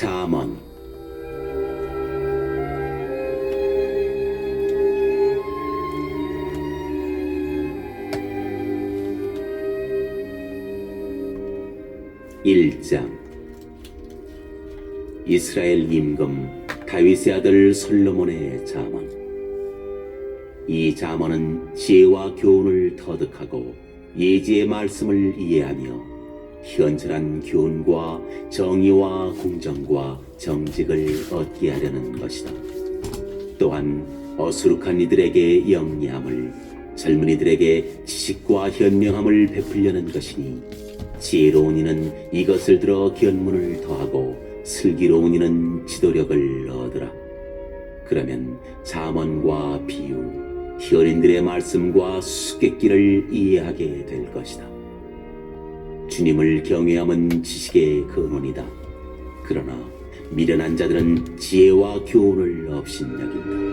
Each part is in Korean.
잠언. 일장. 이스라엘 임금 다윗의 아들 솔로몬의 잠언. 이 잠언은 지혜와 교훈을 터득하고 예지의 말씀을 이해하며 현철한 교훈과 정의와 공정과 정직을 얻게 하려는 것이다. 또한 어수룩한 이들에게 영리함을, 젊은이들에게 지식과 현명함을 베풀려는 것이니, 지혜로운 이는 이것을 들어 견문을 더하고 슬기로운 이는 지도력을 얻으라. 그러면 잠언과 비유, 현인들의 말씀과 수수께끼를 이해하게 될 것이다. 주님을 경외함은 지식의 근원이다. 그러나 미련한 자들은 지혜와 교훈을 업신여긴다.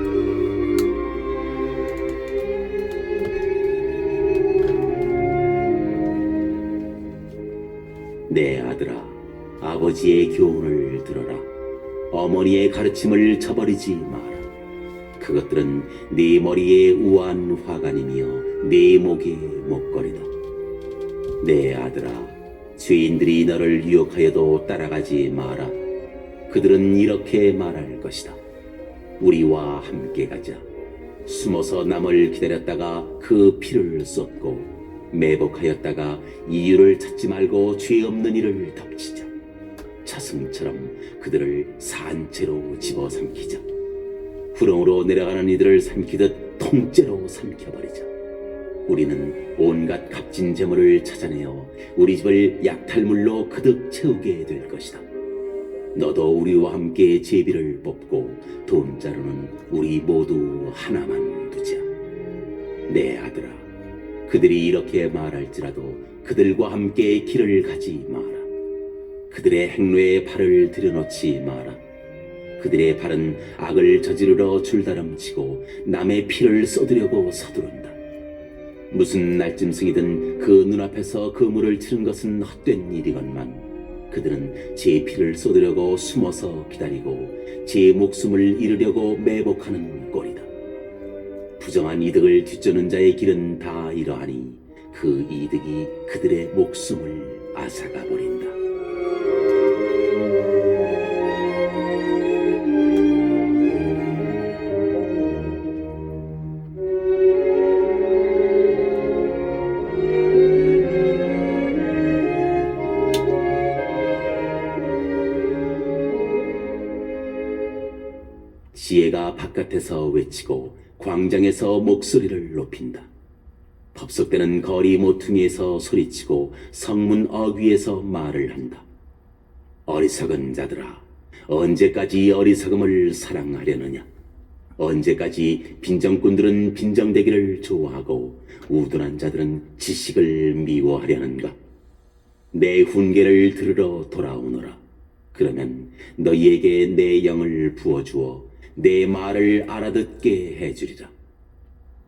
내 아들아, 아버지의 교훈을 들어라. 어머니의 가르침을 저버리지 마라. 그것들은 네 머리에 우아한 화관이며 네 목에 목걸이다. 내 아들아, 죄인들이 너를 유혹하여도 따라가지 마라. 그들은 이렇게 말할 것이다. 우리와 함께 가자. 숨어서 남을 기다렸다가 그 피를 쏟고, 매복하였다가 이유를 찾지 말고 죄 없는 이를 덮치자. 저승처럼 그들을 산채로 집어삼키자. 구렁으로 내려가는 이들을 삼키듯 통째로 삼켜버리자. 우리는 온갖 값진 재물을 찾아내어 우리 집을 약탈물로 그득 채우게 될 것이다. 너도 우리와 함께 제비를 뽑고 돈자루는 우리 모두 하나만 두자. 내 아들아, 그들이 이렇게 말할지라도 그들과 함께 길을 가지 마라. 그들의 행로에 발을 들여놓지 마라. 그들의 발은 악을 저지르러 줄다름치고 남의 피를 쏟으려고 서두른다. 무슨 날짐승이든 그 눈앞에서 그물을 치는 것은 헛된 일이건만 그들은 제 피를 쏟으려고 숨어서 기다리고 제 목숨을 잃으려고 매복하는 꼴이다. 부정한 이득을 뒤쫓는 자의 길은 다 이러하니 그 이득이 그들의 목숨을 앗아가 버린다. 지혜가 바깥에서 외치고 광장에서 목소리를 높인다. 법석대는 거리 모퉁이에서 소리치고 성문 어귀에서 말을 한다. 어리석은 자들아, 언제까지 어리석음을 사랑하려느냐? 언제까지 빈정꾼들은 빈정대기를 좋아하고 우둔한 자들은 지식을 미워하려는가? 내 훈계를 들으러 돌아오너라. 그러면 너희에게 내 영을 부어주어 내 말을 알아듣게 해주리라.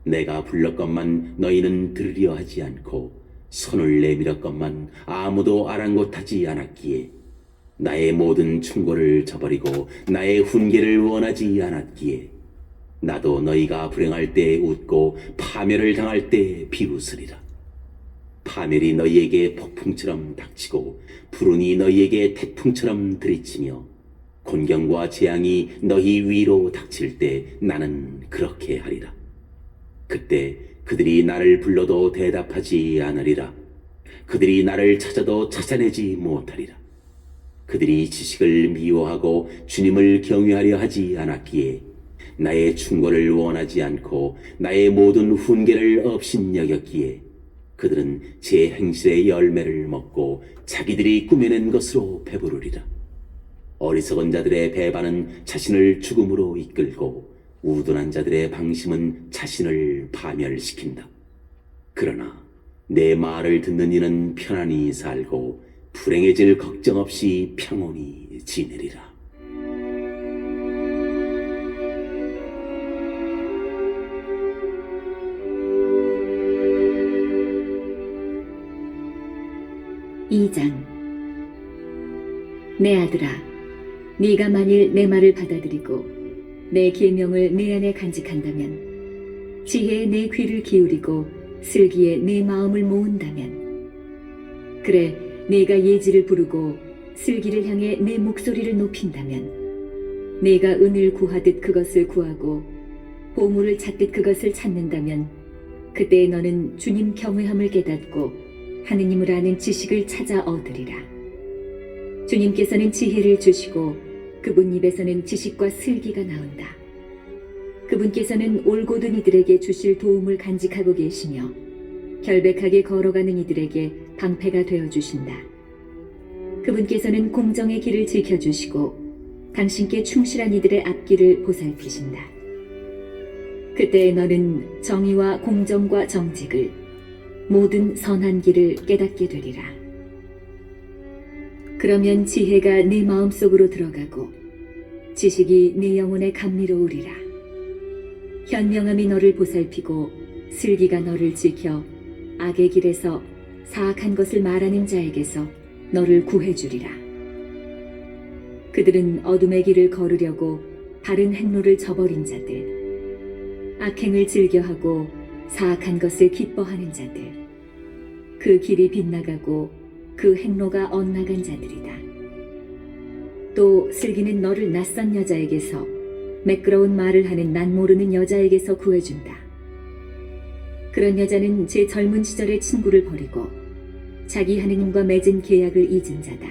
내가 불렀건만 너희는 들으려 하지 않고 손을 내밀었건만 아무도 아랑곳하지 않았기에, 나의 모든 충고를 저버리고 나의 훈계를 원하지 않았기에, 나도 너희가 불행할 때 웃고 파멸을 당할 때 비웃으리라. 파멸이 너희에게 폭풍처럼 닥치고 불운이 너희에게 태풍처럼 들이치며 곤경과 재앙이 너희 위로 닥칠 때 나는 그렇게 하리라. 그때 그들이 나를 불러도 대답하지 않으리라. 그들이 나를 찾아도 찾아내지 못하리라. 그들이 지식을 미워하고 주님을 경외하려 하지 않았기에, 나의 충고를 원하지 않고 나의 모든 훈계를 업신여겼기에, 그들은 제 행실의 열매를 먹고 자기들이 꾸며낸 것으로 배부르리라. 어리석은 자들의 배반은 자신을 죽음으로 이끌고 우둔한 자들의 방심은 자신을 파멸시킨다. 그러나 내 말을 듣는 이는 편안히 살고 불행해질 걱정 없이 평온히 지내리라. 내 아들아, 네가 만일 내 말을 받아들이고 내 계명을 내 안에 간직한다면, 지혜에 내 귀를 기울이고 슬기에 내 마음을 모은다면, 그래 네가 예지를 부르고 슬기를 향해 내 목소리를 높인다면, 네가 은을 구하듯 그것을 구하고 보물을 찾듯 그것을 찾는다면, 그때 너는 주님 경외함을 깨닫고 하느님을 아는 지식을 찾아 얻으리라. 주님께서는 지혜를 주시고 그분 입에서는 지식과 슬기가 나온다. 그분께서는 올곧은 이들에게 주실 도움을 간직하고 계시며 결백하게 걸어가는 이들에게 방패가 되어 주신다. 그분께서는 공정의 길을 지켜주시고 당신께 충실한 이들의 앞길을 보살피신다. 그때 너는 정의와 공정과 정직을, 모든 선한 길을 깨닫게 되리라. 그러면 지혜가 네 마음속으로 들어가고 지식이 네 영혼에 감미로우리라. 현명함이 너를 보살피고 슬기가 너를 지켜 악의 길에서, 사악한 것을 말하는 자에게서 너를 구해주리라. 그들은 어둠의 길을 걸으려고 바른 행로를 저버린 자들, 악행을 즐겨하고 사악한 것을 기뻐하는 자들, 그 길이 빗나가고 그 행로가 엇나간 자들이다. 또 슬기는 너를 낯선 여자에게서, 매끄러운 말을 하는 난 모르는 여자에게서 구해준다. 그런 여자는 제 젊은 시절의 친구를 버리고 자기 하느님과 맺은 계약을 잊은 자다.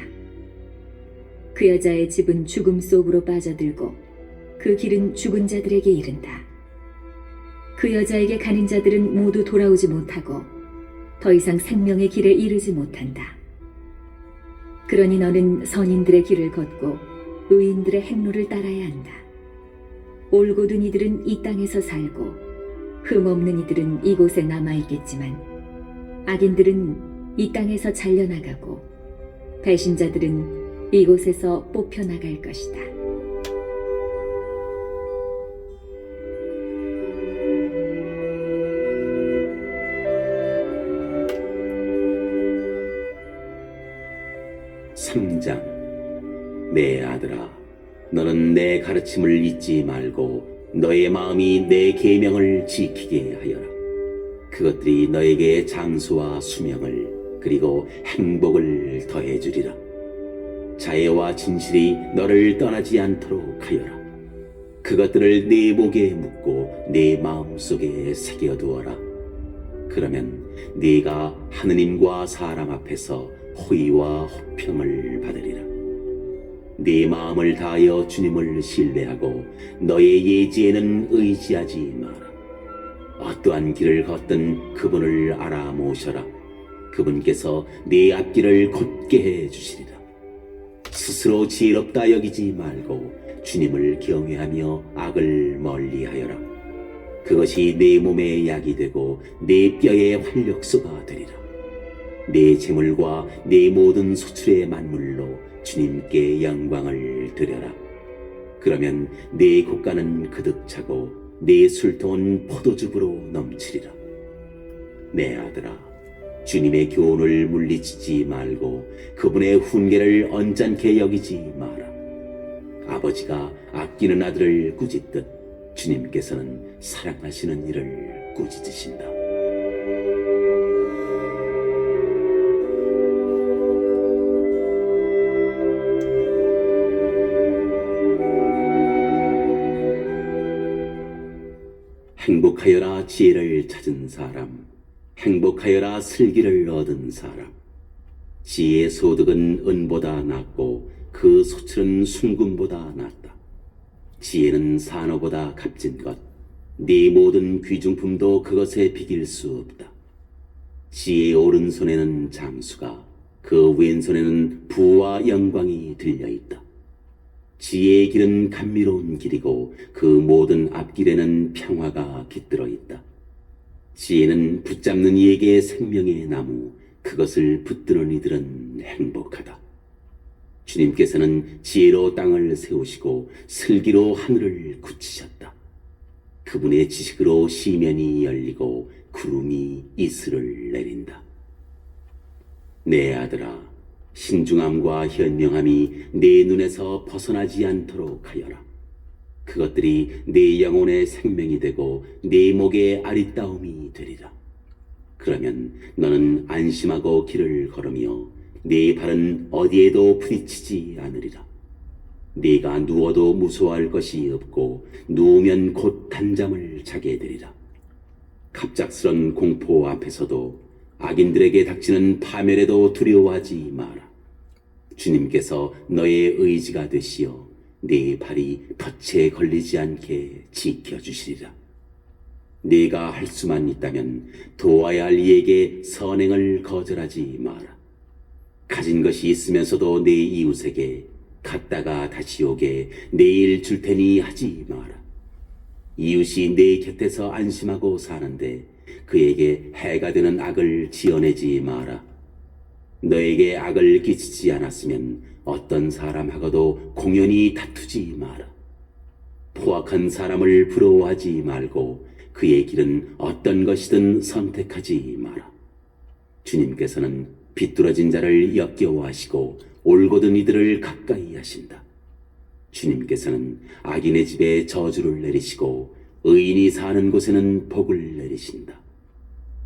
그 여자의 집은 죽음 속으로 빠져들고 그 길은 죽은 자들에게 이른다. 그 여자에게 가는 자들은 모두 돌아오지 못하고 더 이상 생명의 길에 이르지 못한다. 그러니 너는 선인들의 길을 걷고 의인들의 행로를 따라야 한다. 올곧은 이들은 이 땅에서 살고 흠없는 이들은 이곳에 남아있겠지만, 악인들은 이 땅에서 잘려나가고 배신자들은 이곳에서 뽑혀나갈 것이다. (3장) 내 아들아, 너는 내 가르침을 잊지 말고 너의 마음이 내 계명을 지키게 하여라. 그것들이 너에게 장수와 수명을, 그리고 행복을 더해주리라. 자애와 진실이 너를 떠나지 않도록 하여라. 그것들을 네 목에 묻고 네 마음속에 새겨두어라. 그러면 네가 하느님과 사람 앞에서 호의와 호평을 받으리라. 네 마음을 다하여 주님을 신뢰하고 너의 예지에는 의지하지 마라. 어떠한 길을 걷든 그분을 알아 모셔라. 그분께서 네 앞길을 곧게 해 주시리라. 스스로 지혜롭다 여기지 말고 주님을 경외하며 악을 멀리하여라. 그것이 네 몸에 약이 되고 네 뼈에 활력소가 되리라. 네 재물과 네 모든 소출의 만물로 주님께 영광을 드려라. 그러면 네 곳간은 그득 차고 네 술통은 포도즙으로 넘치리라. 내 아들아, 주님의 교훈을 물리치지 말고 그분의 훈계를 언짢게 여기지 마라. 아버지가 아끼는 아들을 꾸짖듯 주님께서는 사랑하시는 이를 꾸짖으신다. 행복하여라 지혜를 찾은 사람, 행복하여라 슬기를 얻은 사람. 지혜의 소득은 은보다 낫고 그 소출은 순금보다 낫다. 지혜는 산호보다 값진 것, 네 모든 귀중품도 그것에 비길 수 없다. 지혜의 오른손에는 장수가, 그 왼손에는 부와 영광이 들려있다. 지혜의 길은 감미로운 길이고 그 모든 앞길에는 평화가 깃들어 있다. 지혜는 붙잡는 이에게 생명의 나무, 그것을 붙드는 이들은 행복하다. 주님께서는 지혜로 땅을 세우시고 슬기로 하늘을 굳히셨다. 그분의 지식으로 시면이 열리고 구름이 이슬을 내린다. 내 아들아, 신중함과 현명함이 내 눈에서 벗어나지 않도록 하여라. 그것들이 내 영혼의 생명이 되고 내 목의 아리따움이 되리라. 그러면 너는 안심하고 길을 걸으며 네 발은 어디에도 부딪히지 않으리라. 네가 누워도 무서워할 것이 없고 누우면 곧 단잠을 자게 되리라. 갑작스런 공포 앞에서도 악인들에게 닥치는 파멸에도 두려워하지 마라. 주님께서 너의 의지가 되시어 네 발이 덫에 걸리지 않게 지켜주시리라. 네가 할 수만 있다면 도와야 할 이에게 선행을 거절하지 마라. 가진 것이 있으면서도 네 이웃에게 갔다가 다시 오게 내일 줄 테니 하지 마라. 이웃이 내 곁에서 안심하고 사는데 그에게 해가 되는 악을 지어내지 마라. 너에게 악을 끼치지 않았으면 어떤 사람하고도 공연히 다투지 마라. 포악한 사람을 부러워하지 말고 그의 길은 어떤 것이든 선택하지 마라. 주님께서는 비뚤어진 자를 역겨워하시고 올곧은 이들을 가까이 하신다. 주님께서는 악인의 집에 저주를 내리시고 의인이 사는 곳에는 복을 내리신다.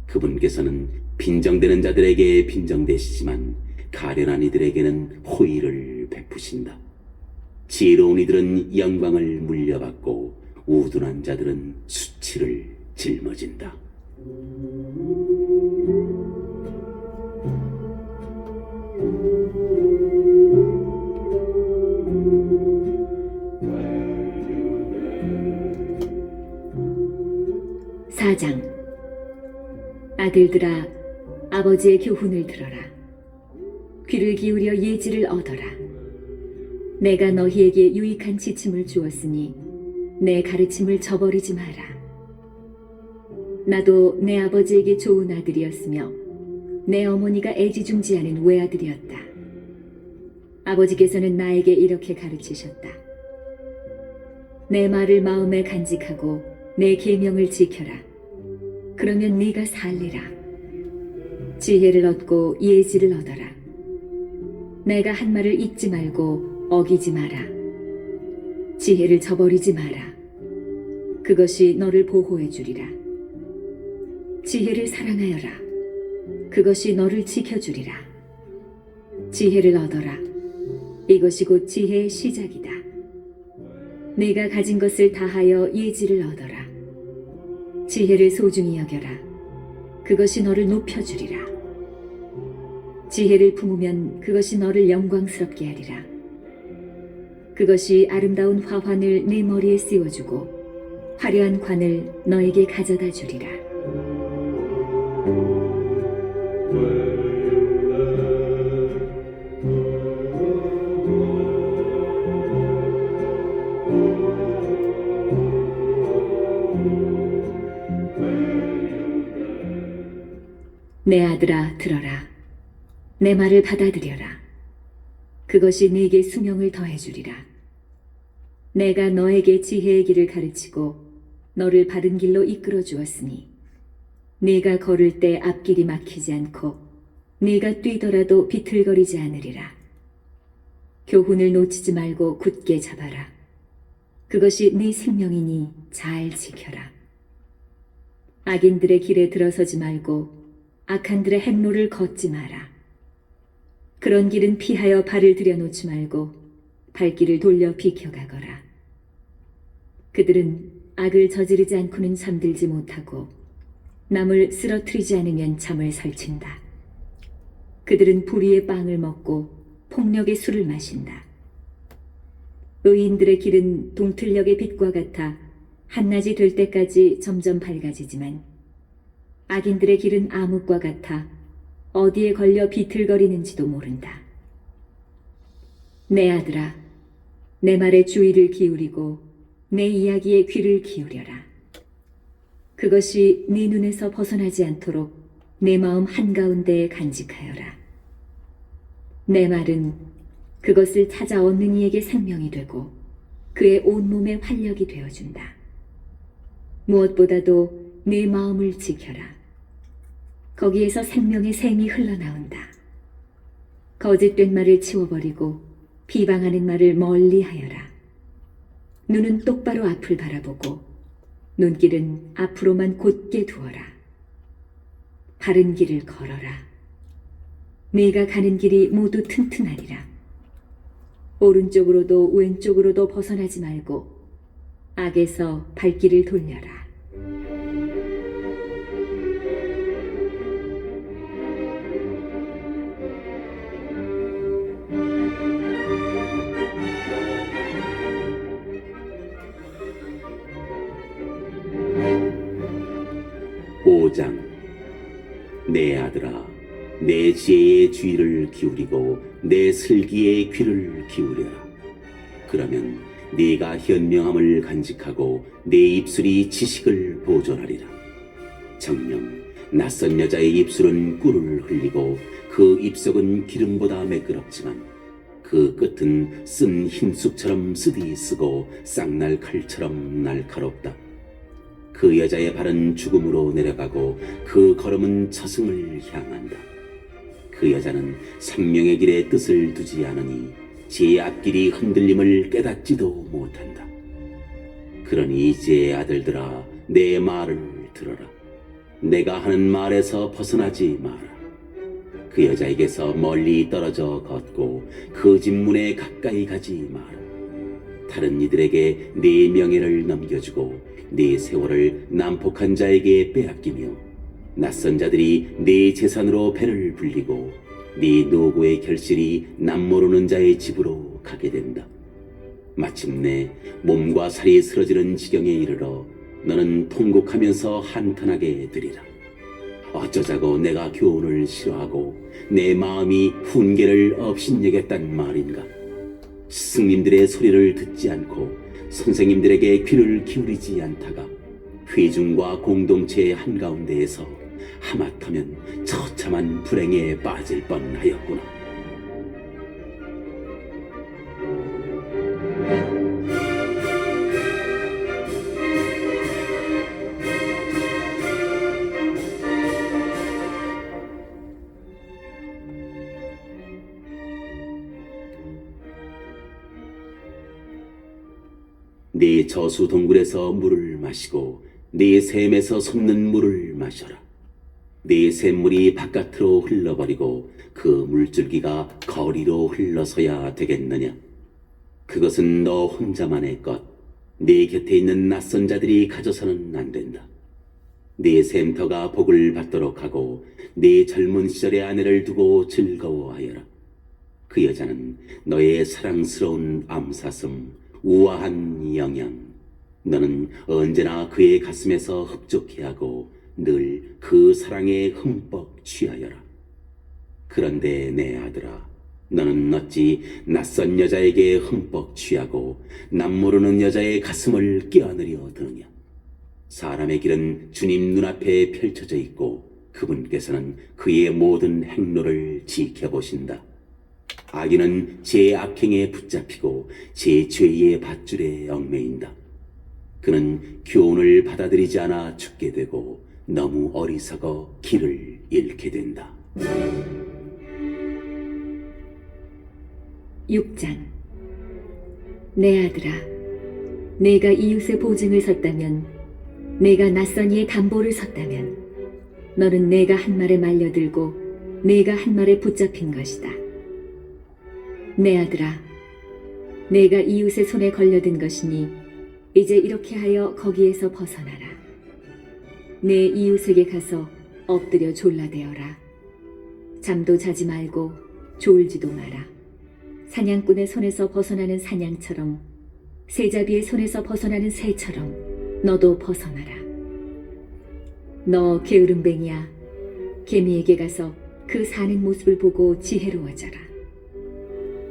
그분께서는 빈정되는 자들에게 빈정되시지만 가련한 이들에게는 호의를 베푸신다. 지혜로운 이들은 영광을 물려받고 우둔한 자들은 수치를 짊어진다. 사장. 아들들아, 아버지의 교훈을 들어라. 귀를 기울여 예지를 얻어라. 내가 너희에게 유익한 지침을 주었으니 내 가르침을 저버리지 마라. 나도 내 아버지에게 좋은 아들이었으며 내 어머니가 애지중지하는 외아들이었다. 아버지께서는 나에게 이렇게 가르치셨다. 내 말을 마음에 간직하고 내 계명을 지켜라. 그러면 네가 살리라. 지혜를 얻고 예지를 얻어라. 내가 한 말을 잊지 말고 어기지 마라. 지혜를 저버리지 마라. 그것이 너를 보호해 주리라. 지혜를 사랑하여라. 그것이 너를 지켜주리라. 지혜를 얻어라. 이것이 곧 지혜의 시작이다. 네가 가진 것을 다하여 예지를 얻어라. 지혜를 소중히 여겨라. 그것이 너를 높여주리라. 지혜를 품으면 그것이 너를 영광스럽게 하리라. 그것이 아름다운 화환을 네 머리에 씌워주고 화려한 관을 너에게 가져다 주리라. 내 아들아, 들어라. 내 말을 받아들여라. 그것이 네게 수명을 더해주리라. 내가 너에게 지혜의 길을 가르치고 너를 바른 길로 이끌어 주었으니 네가 걸을 때 앞길이 막히지 않고 네가 뛰더라도 비틀거리지 않으리라. 교훈을 놓치지 말고 굳게 잡아라. 그것이 네 생명이니 잘 지켜라. 악인들의 길에 들어서지 말고 악한들의 행로를 걷지 마라. 그런 길은 피하여 발을 들여놓지 말고 발길을 돌려 비켜가거라. 그들은 악을 저지르지 않고는 잠들지 못하고 남을 쓰러뜨리지 않으면 잠을 설친다. 그들은 불의의 빵을 먹고 폭력의 술을 마신다. 의인들의 길은 동틀녘의 빛과 같아 한낮이 될 때까지 점점 밝아지지만 악인들의 길은 암흑과 같아 어디에 걸려 비틀거리는지도 모른다. 내 아들아, 내 말에 주의를 기울이고 내 이야기에 귀를 기울여라. 그것이 네 눈에서 벗어나지 않도록 내 마음 한가운데에 간직하여라. 내 말은 그것을 찾아 얻는 이에게 생명이 되고 그의 온몸에 활력이 되어준다. 무엇보다도 네 마음을 지켜라. 거기에서 생명의 샘이 흘러나온다. 거짓된 말을 치워버리고 비방하는 말을 멀리하여라. 눈은 똑바로 앞을 바라보고 눈길은 앞으로만 곧게 두어라. 바른 길을 걸어라. 네가 가는 길이 모두 튼튼하리라. 오른쪽으로도 왼쪽으로도 벗어나지 말고 악에서 발길을 돌려라. 오장 내 아들아, 내 지혜의 주의를 기울이고 내 슬기의 귀를 기울여라. 그러면 네가 현명함을 간직하고 내 입술이 지식을 보존하리라. 정녕 낯선 여자의 입술은 꿀을 흘리고 그 입속은 기름보다 매끄럽지만 그 끝은 쓴 흰쑥처럼 쓰디쓰고 쌍날 칼처럼 날카롭다. 그 여자의 발은 죽음으로 내려가고 그 걸음은 저승을 향한다. 그 여자는 생명의 길에 뜻을 두지 않으니 제 앞길이 흔들림을 깨닫지도 못한다. 그러니 이제 아들들아, 내 말을 들어라. 내가 하는 말에서 벗어나지 마라. 그 여자에게서 멀리 떨어져 걷고 그 집 문에 가까이 가지 마라. 다른 이들에게 네 명예를 넘겨주고 네 세월을 난폭한 자에게 빼앗기며 낯선 자들이 네 재산으로 배를 불리고 네 노고의 결실이 남모르는 자의 집으로 가게 된다. 마침내 몸과 살이 쓰러지는 지경에 이르러 너는 통곡하면서 한탄하게 되리라. 어쩌자고 내가 교훈을 싫어하고 내 마음이 훈계를 업신여겼단 말인가. 스승님들의 소리를 듣지 않고 선생님들에게 귀를 기울이지 않다가 회중과 공동체의 한가운데에서 하마터면 처참한 불행에 빠질 뻔하였구나. 네 저수 동굴에서 물을 마시고 네 샘에서 솟는 물을 마셔라. 네 샘물이 바깥으로 흘러버리고 그 물줄기가 거리로 흘러서야 되겠느냐. 그것은 너 혼자만의 것, 네 곁에 있는 낯선 자들이 가져서는 안 된다. 네 샘터가 복을 받도록 하고 네 젊은 시절의 아내를 두고 즐거워하여라. 그 여자는 너의 사랑스러운 암사슴, 우아한 영양, 너는 언제나 그의 가슴에서 흡족해하고 늘 그 사랑에 흠뻑 취하여라. 그런데 내 아들아, 너는 어찌 낯선 여자에게 흠뻑 취하고 남모르는 여자의 가슴을 껴안으려 드느냐. 사람의 길은 주님 눈앞에 펼쳐져 있고 그분께서는 그의 모든 행로를 지켜보신다. 악인은 제 악행에 붙잡히고 제 죄의 밧줄에 얽매인다. 그는 교훈을 받아들이지 않아 죽게 되고 너무 어리석어 길을 잃게 된다. 6장 내 아들아, 내가 이웃의 보증을 섰다면, 내가 낯선 이의 담보를 섰다면 너는 내가 한 말에 말려들고 내가 한 말에 붙잡힌 것이다. 내 아들아, 내가 이웃의 손에 걸려든 것이니 이제 이렇게 하여 거기에서 벗어나라. 내 이웃에게 가서 엎드려 졸라대어라. 잠도 자지 말고 졸지도 마라. 사냥꾼의 손에서 벗어나는 사냥처럼, 새잡이의 손에서 벗어나는 새처럼 너도 벗어나라. 너 게으름뱅이야, 개미에게 가서 그 사는 모습을 보고 지혜로워져라.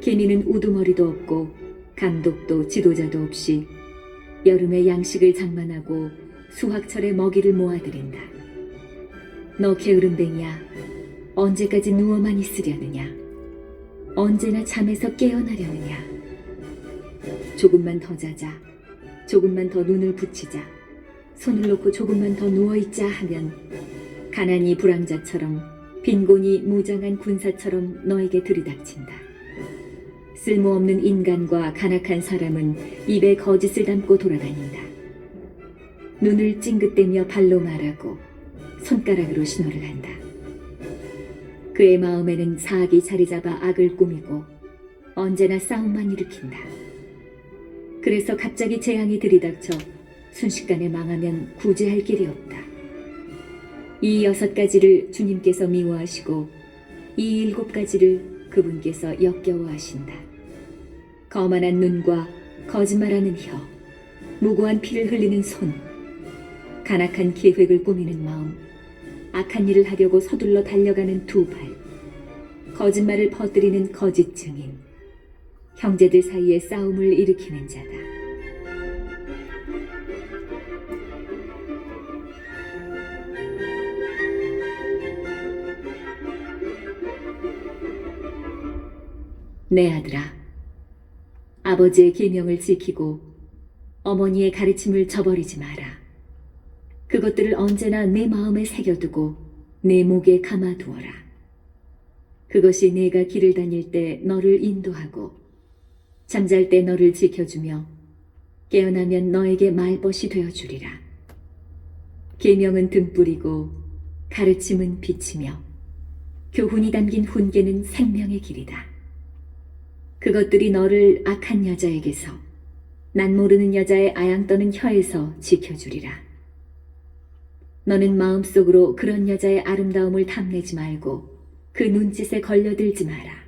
개미는 우두머리도 없고 감독도 지도자도 없이 여름에 양식을 장만하고 수확철에 먹이를 모아들인다. 너 게으름뱅이야, 언제까지 누워만 있으려느냐? 언제나 잠에서 깨어나려느냐? 조금만 더 자자, 조금만 더 눈을 붙이자, 손을 놓고 조금만 더 누워있자 하면 가난이 불황자처럼 빈곤이 무장한 군사처럼 너에게 들이닥친다. 쓸모없는 인간과 간악한 사람은 입에 거짓을 담고 돌아다닌다. 눈을 찡긋대며 발로 말하고 손가락으로 신호를 한다. 그의 마음에는 사악이 자리잡아 악을 꾸미고 언제나 싸움만 일으킨다. 그래서 갑자기 재앙이 들이닥쳐 순식간에 망하면 구제할 길이 없다. 이 6가지를 주님께서 미워하시고 이 7가지를 그분께서 역겨워하신다. 거만한 눈과 거짓말하는 혀, 무고한 피를 흘리는 손, 간악한 계획을 꾸미는 마음, 악한 일을 하려고 서둘러 달려가는 2발, 거짓말을 퍼뜨리는 거짓 증인, 형제들 사이에 싸움을 일으키는 자다. 내 아들아, 아버지의 계명을 지키고 어머니의 가르침을 저버리지 마라. 그것들을 언제나 내 마음에 새겨두고 내 목에 감아두어라. 그것이 내가 길을 다닐 때 너를 인도하고 잠잘 때 너를 지켜주며 깨어나면 너에게 말벗이 되어주리라. 계명은 등불이고 가르침은 빛이며 교훈이 담긴 훈계는 생명의 길이다. 그것들이 너를 악한 여자에게서, 난 모르는 여자의 아양 떠는 혀에서 지켜주리라. 너는 마음속으로 그런 여자의 아름다움을 탐내지 말고 그 눈짓에 걸려들지 마라.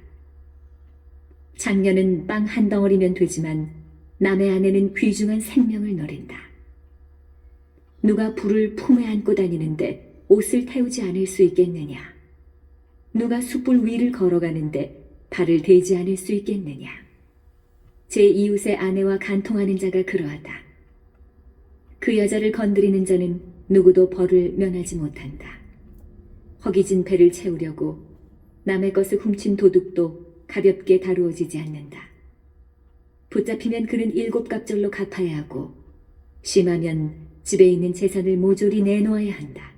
장녀는 빵 한 덩어리면 되지만 남의 아내는 귀중한 생명을 노린다. 누가 불을 품에 안고 다니는데 옷을 태우지 않을 수 있겠느냐? 누가 숯불 위를 걸어가는데 발을 대지 않을 수 있겠느냐? 제 이웃의 아내와 간통하는 자가 그러하다. 그 여자를 건드리는 자는 누구도 벌을 면하지 못한다. 허기진 배를 채우려고 남의 것을 훔친 도둑도 가볍게 다루어지지 않는다. 붙잡히면 그는 7갑절로 갚아야 하고 심하면 집에 있는 재산을 모조리 내놓아야 한다.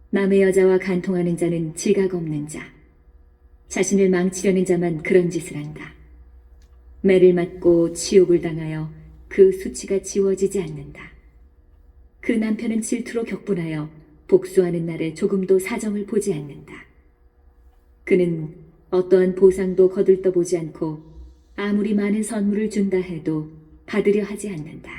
남의 여자와 간통하는 자는 지각 없는 자, 자신을 망치려는 자만 그런 짓을 한다. 매를 맞고 치욕을 당하여 그 수치가 지워지지 않는다. 그 남편은 질투로 격분하여 복수하는 날에 조금도 사정을 보지 않는다. 그는 어떠한 보상도 거들떠보지 않고 아무리 많은 선물을 준다 해도 받으려 하지 않는다.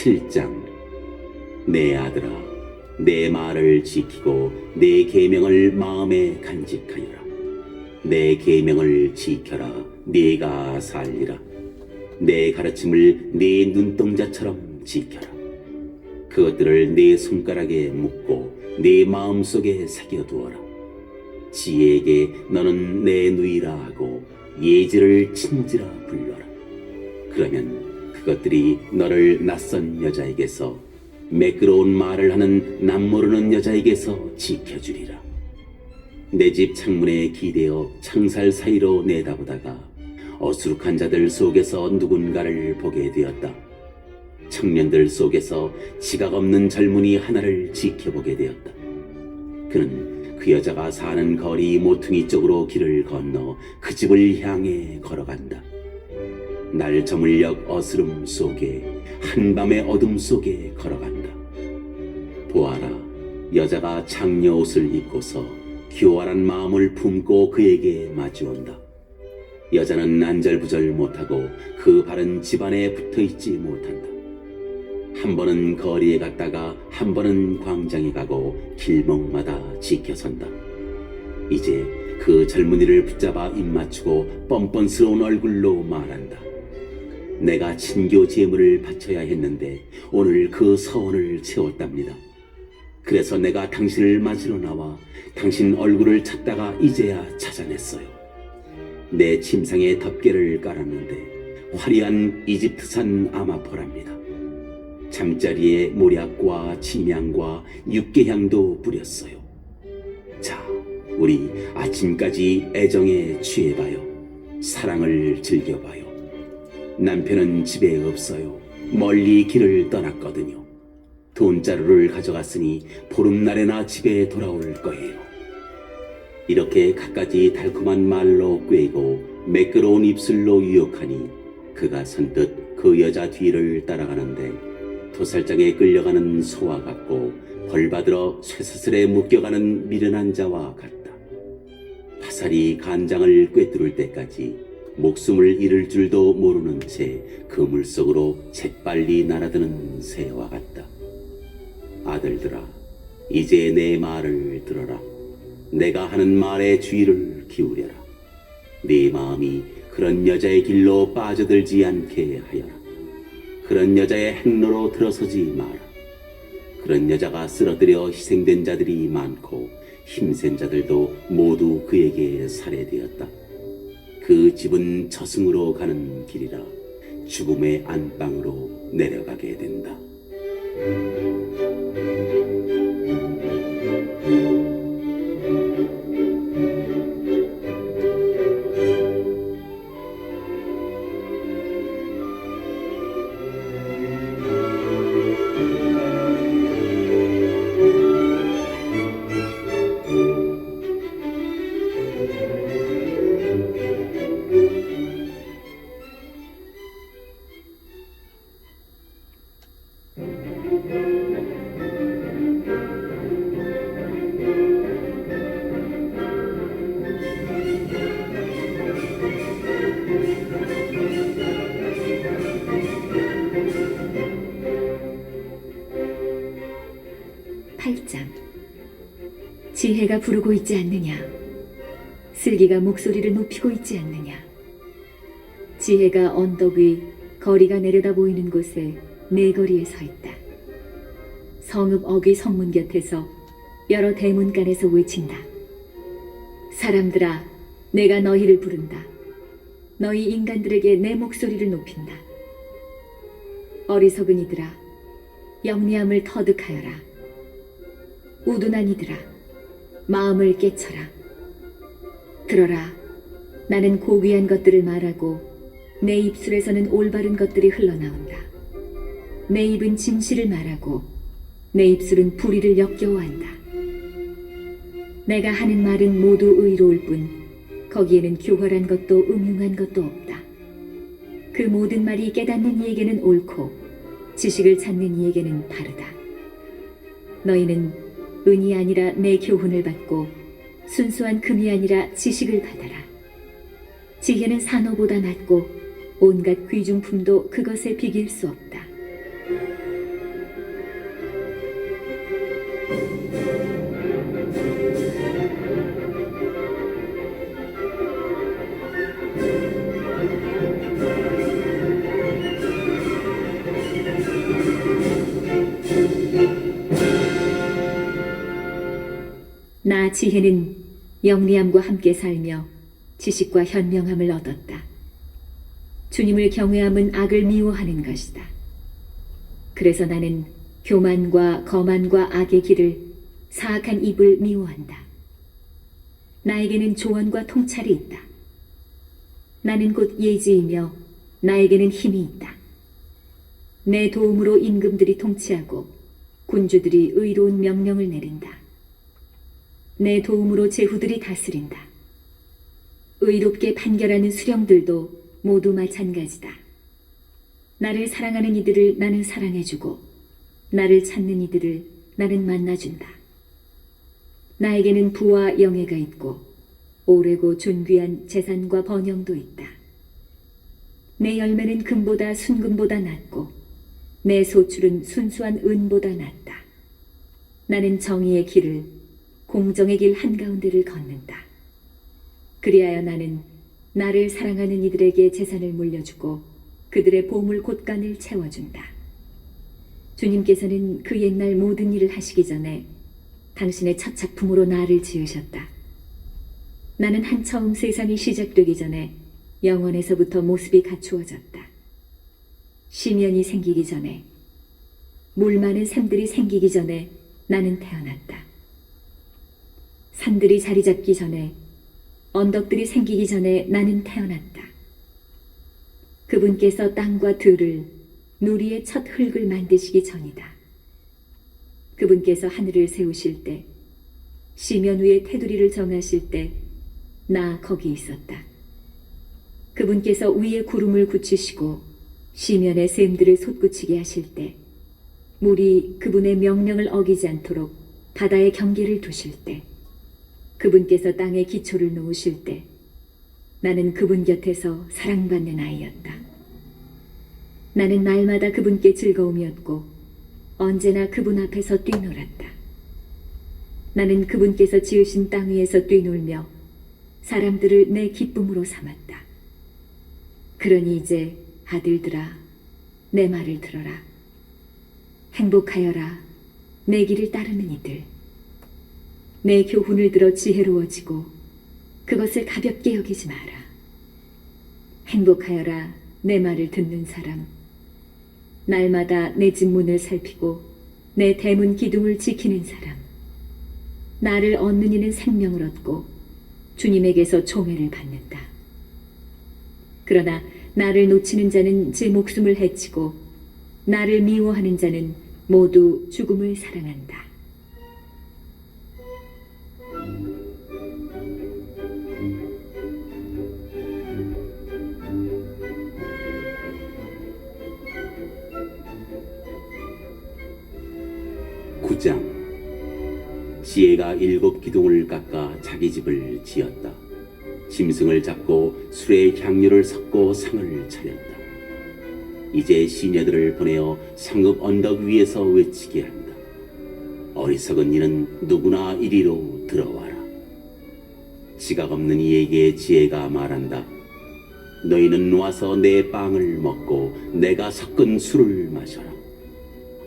7장. 내 아들아, 내 말을 지키고 내 계명을 마음에 간직하여라. 내 계명을 지켜라. 네가 살리라. 내 가르침을 네 눈동자처럼 지켜라. 그것들을 네 손가락에 묶고 네 마음속에 새겨두어라. 지혜에게 너는 내 누이라 하고 예지를 친지라 불러라. 그러면 그것들이 너를 낯선 여자에게서, 매끄러운 말을 하는 남모르는 여자에게서 지켜주리라. 내 집 창문에 기대어 창살 사이로 내다보다가 어수룩한 자들 속에서 누군가를 보게 되었다. 청년들 속에서 지각 없는 젊은이 하나를 지켜보게 되었다. 그는 그 여자가 사는 거리 모퉁이 쪽으로 길을 건너 그 집을 향해 걸어간다. 날 저물녘 어스름 속에, 한밤의 어둠 속에 걸어간다. 보아라, 여자가 장녀 옷을 입고서 교활한 마음을 품고 그에게 마주온다. 여자는 안절부절 못하고 그 발은 집안에 붙어있지 못한다. 한 번은 거리에 갔다가 한 번은 광장에 가고 길목마다 지켜선다. 이제 그 젊은이를 붙잡아 입맞추고 뻔뻔스러운 얼굴로 말한다. 내가 친교 제물을 바쳐야 했는데 오늘 그 서원을 채웠답니다. 그래서 내가 당신을 맞으러 나와 당신 얼굴을 찾다가 이제야 찾아냈어요. 내 침상에 덮개를 깔았는데 화려한 이집트산 아마포랍니다. 잠자리에 모략과 침향과 육개향도 뿌렸어요. 자, 우리 아침까지 애정에 취해봐요. 사랑을 즐겨봐요. 남편은 집에 없어요. 멀리 길을 떠났거든요. 돈자루를 가져갔으니 보름날에나 집에 돌아올 거예요. 이렇게 갖가지 달콤한 말로 꿰고 매끄러운 입술로 유혹하니 그가 선뜻 그 여자 뒤를 따라가는데 도살장에 끌려가는 소와 같고 벌받으러 쇠사슬에 묶여가는 미련한 자와 같다. 화살이 간장을 꿰뚫을 때까지 목숨을 잃을 줄도 모르는 채 그 물속으로 재빨리 날아드는 새와 같다. 아들들아, 이제 내 말을 들어라. 내가 하는 말에 주의를 기울여라. 네 마음이 그런 여자의 길로 빠져들지 않게 하여라. 그런 여자의 행로로 들어서지 마라. 그런 여자가 쓰러뜨려 희생된 자들이 많고 힘센 자들도 모두 그에게 살해되었다. 그 집은 저승으로 가는 길이라 죽음의 안방으로 내려가게 된다. 8장. 지혜가 부르고 있지 않느냐? 슬기가 목소리를 높이고 있지 않느냐? 지혜가 언덕 위 거리가 내려다 보이는 곳에 네 거리에 서 있다. 성읍 어귀 성문 곁에서 여러 대문간에서 외친다. 사람들아, 내가 너희를 부른다. 너희 인간들에게 내 목소리를 높인다. 어리석은 이들아, 영리함을 터득하여라. 우둔한 이들아, 마음을 깨쳐라. 들어라, 나는 고귀한 것들을 말하고 내 입술에서는 올바른 것들이 흘러나온다. 내 입은 진실을 말하고 내 입술은 불의를 역겨워한다. 내가 하는 말은 모두 의로울 뿐 거기에는 교활한 것도 음흉한 것도 없다. 그 모든 말이 깨닫는 이에게는 옳고 지식을 찾는 이에게는 바르다. 너희는 은이 아니라 내 교훈을 받고 순수한 금이 아니라 지식을 받아라. 지혜는 산호보다 낫고 온갖 귀중품도 그것에 비길 수 없다. 나 지혜는 영리함과 함께 살며 지식과 현명함을 얻었다. 주님을 경외함은 악을 미워하는 것이다. 그래서 나는 교만과 거만과 악의 길을 사악한 입을 미워한다. 나에게는 조언과 통찰이 있다. 나는 곧 예지이며 나에게는 힘이 있다. 내 도움으로 임금들이 통치하고 군주들이 의로운 명령을 내린다. 내 도움으로 제후들이 다스린다. 의롭게 판결하는 수령들도 모두 마찬가지다. 나를 사랑하는 이들을 나는 사랑해주고 나를 찾는 이들을 나는 만나준다. 나에게는 부와 영예가 있고 오래고 존귀한 재산과 번영도 있다. 내 열매는 금보다 순금보다 낫고 내 소출은 순수한 은보다 낫다. 나는 정의의 길을 공정의 길 한가운데를 걷는다. 그리하여 나는 나를 사랑하는 이들에게 재산을 물려주고 그들의 보물 곳간을 채워준다. 주님께서는 그 옛날 모든 일을 하시기 전에 당신의 첫 작품으로 나를 지으셨다. 나는 한처음 세상이 시작되기 전에 영원에서부터 모습이 갖추어졌다. 시면이 생기기 전에, 물 많은 샘들이 생기기 전에 나는 태어났다. 산들이 자리 잡기 전에 언덕들이 생기기 전에 나는 태어났다. 그분께서 땅과 들을, 누리의 첫 흙을 만드시기 전이다. 그분께서 하늘을 세우실 때, 시면 위에 테두리를 정하실 때, 나 거기 있었다. 그분께서 위에 구름을 굳히시고, 시면의 샘들을 솟구치게 하실 때, 물이 그분의 명령을 어기지 않도록 바다의 경계를 두실 때, 그분께서 땅에 기초를 놓으실 때, 나는 그분 곁에서 사랑받는 아이였다. 나는 날마다 그분께 즐거움이었고 언제나 그분 앞에서 뛰놀았다. 나는 그분께서 지으신 땅 위에서 뛰놀며 사람들을 내 기쁨으로 삼았다. 그러니 이제 아들들아, 내 말을 들어라. 행복하여라, 내 길을 따르는 이들. 내 교훈을 들어 지혜로워지고 그것을 가볍게 여기지 마라. 행복하여라, 내 말을 듣는 사람. 날마다 내 집 문을 살피고 내 대문 기둥을 지키는 사람. 나를 얻는 이는 생명을 얻고 주님에게서 총애를 받는다. 그러나 나를 놓치는 자는 제 목숨을 해치고 나를 미워하는 자는 모두 죽음을 사랑한다. 장 지혜가 7 기둥을 깎아 자기 집을 지었다. 짐승을 잡고 술의 향료를 섞고 상을 차렸다. 이제 시녀들을 보내어 성읍 언덕 위에서 외치게 한다. 어리석은 이는 누구나 이리로 들어와라. 지각 없는 이에게 지혜가 말한다. 너희는 와서 내 빵을 먹고 내가 섞은 술을 마셔라.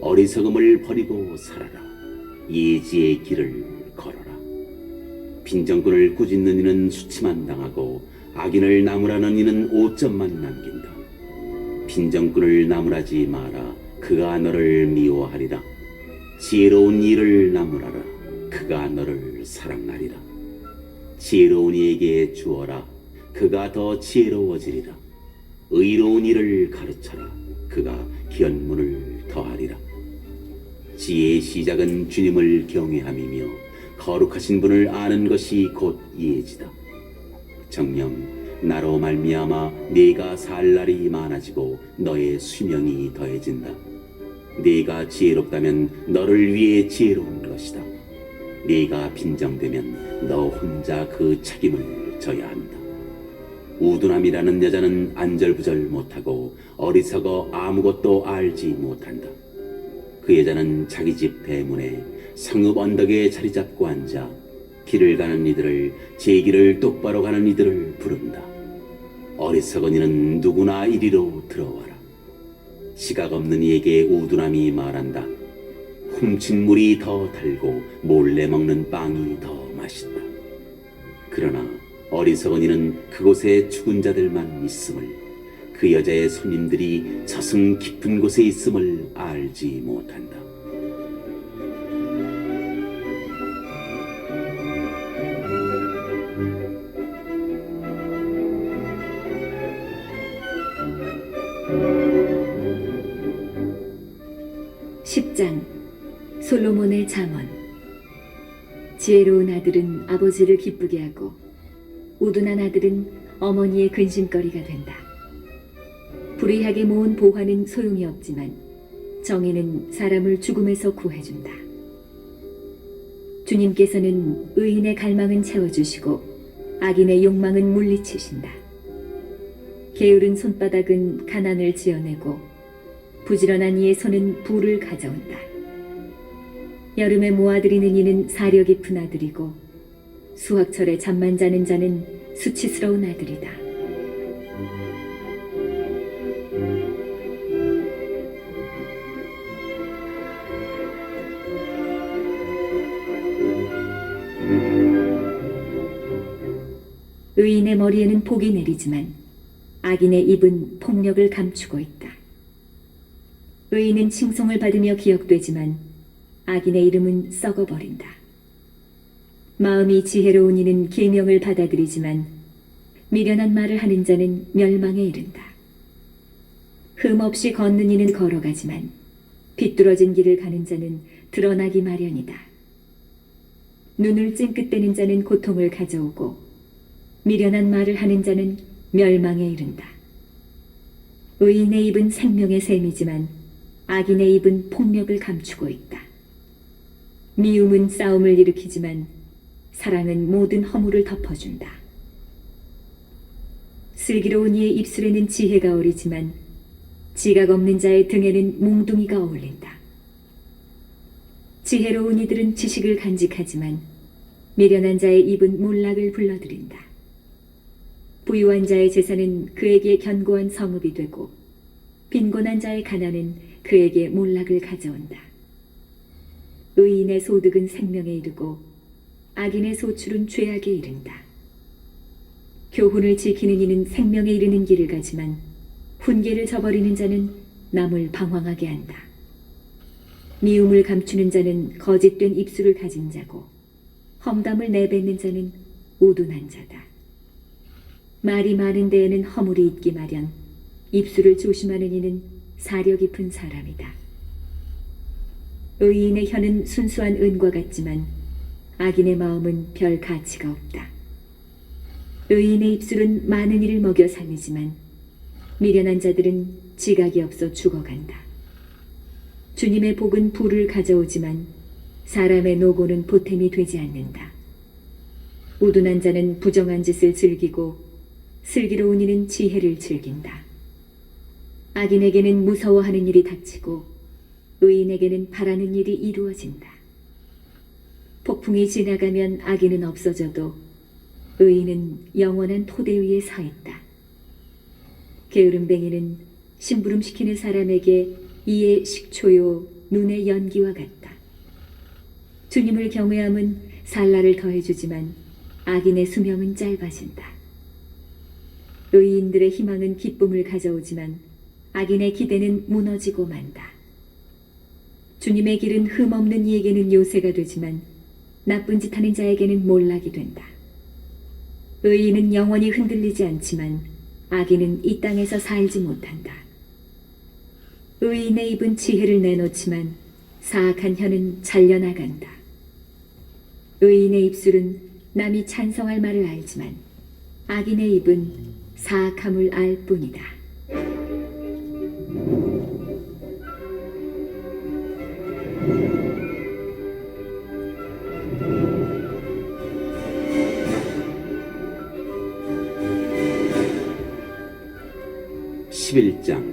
어리석음을 버리고 살아라. 예지의 길을 걸어라. 빈정꾼을 꾸짖는 이는 수치만 당하고 악인을 나무라는 이는 오점만 남긴다. 빈정꾼을 나무라지 마라. 그가 너를 미워하리라. 지혜로운 이를 나무라라. 그가 너를 사랑하리라. 지혜로운 이에게 주어라. 그가 더 지혜로워지리라. 의로운 이를 가르쳐라. 그가 견문을 더하리라. 지혜의 시작은 주님을 경외함이며 거룩하신 분을 아는 것이 곧 예지다. 정녕 나로 말미암아 네가 살 날이 많아지고 너의 수명이 더해진다. 네가 지혜롭다면 너를 위해 지혜로운 것이다. 네가 빈정되면 너 혼자 그 책임을 져야 한다. 우둔함이라는 여자는 안절부절 못하고 어리석어 아무것도 알지 못한다. 그 여자는 자기 집 대문에 성읍 언덕에 자리 잡고 앉아 길을 가는 이들을, 제 길을 똑바로 가는 이들을 부른다. 어리석은 이는 누구나 이리로 들어와라. 지각 없는 이에게 우둔함이 말한다. 훔친 물이 더 달고 몰래 먹는 빵이 더 맛있다. 그러나 어리석은 이는 그곳에 죽은 자들만 있음을, 그 여자의 손님들이 저승 깊은 곳에 있음을 알지 못한다. (10장) 솔로몬의 잠언. 지혜로운 아들은 아버지를 기쁘게 하고 우둔한 아들은 어머니의 근심거리가 된다. 불의하게 모은 보화는 소용이 없지만 정의는 사람을 죽음에서 구해준다. 주님께서는 의인의 갈망은 채워주시고 악인의 욕망은 물리치신다. 게으른 손바닥은 가난을 지어내고 부지런한 이의 손은 부를 가져온다. 여름에 모아들이는 이는 사려 깊은 아들이고 수확철에 잠만 자는 자는 수치스러운 아들이다. 의인의 머리에는 복이 내리지만 악인의 입은 폭력을 감추고 있다. 의인은 칭송을 받으며 기억되지만 악인의 이름은 썩어버린다. 마음이 지혜로운 이는 계명을 받아들이지만 미련한 말을 하는 자는 멸망에 이른다. 흠 없이 걷는 이는 걸어가지만 비뚤어진 길을 가는 자는 드러나기 마련이다. 눈을 찡긋대는 자는 고통을 가져오고 미련한 말을 하는 자는 멸망에 이른다. 의인의 입은 생명의 샘이지만 악인의 입은 폭력을 감추고 있다. 미움은 싸움을 일으키지만 사랑은 모든 허물을 덮어준다. 슬기로운 이의 입술에는 지혜가 어리지만 지각 없는 자의 등에는 몽둥이가 어울린다. 지혜로운 이들은 지식을 간직하지만 미련한 자의 입은 몰락을 불러들인다. 부유한 자의 재산은 그에게 견고한 성읍이 되고 빈곤한 자의 가난은 그에게 몰락을 가져온다. 의인의 소득은 생명에 이르고 악인의 소출은 죄악에 이른다. 교훈을 지키는 이는 생명에 이르는 길을 가지만 훈계를 저버리는 자는 남을 방황하게 한다. 미움을 감추는 자는 거짓된 입술을 가진 자고 험담을 내뱉는 자는 우둔한 자다. 말이 많은 데에는 허물이 있기 마련, 입술을 조심하는 이는 사려 깊은 사람이다. 의인의 혀는 순수한 은과 같지만 악인의 마음은 별 가치가 없다. 의인의 입술은 많은 이를 먹여 살리지만 미련한 자들은 지각이 없어 죽어간다. 주님의 복은 부를 가져오지만 사람의 노고는 보탬이 되지 않는다. 우둔한 자는 부정한 짓을 즐기고 슬기로운 이는 지혜를 즐긴다. 악인에게는 무서워하는 일이 닥치고 의인에게는 바라는 일이 이루어진다. 폭풍이 지나가면 악인은 없어져도 의인은 영원한 토대 위에 서 있다. 게으름뱅이는 심부름시키는 사람에게 이의 식초요 눈의 연기와 같다. 주님을 경외함은 살라를 더해주지만 악인의 수명은 짧아진다. 의인들의 희망은 기쁨을 가져오지만 악인의 기대는 무너지고 만다. 주님의 길은 흠없는 이에게는 요새가 되지만 나쁜 짓 하는 자에게는 몰락이 된다. 의인은 영원히 흔들리지 않지만 악인은 이 땅에서 살지 못한다. 의인의 입은 지혜를 내놓지만 사악한 혀는 잘려나간다. 의인의 입술은 남이 찬성할 말을 알지만 악인의 입은 사악함을 알 뿐이다. 11장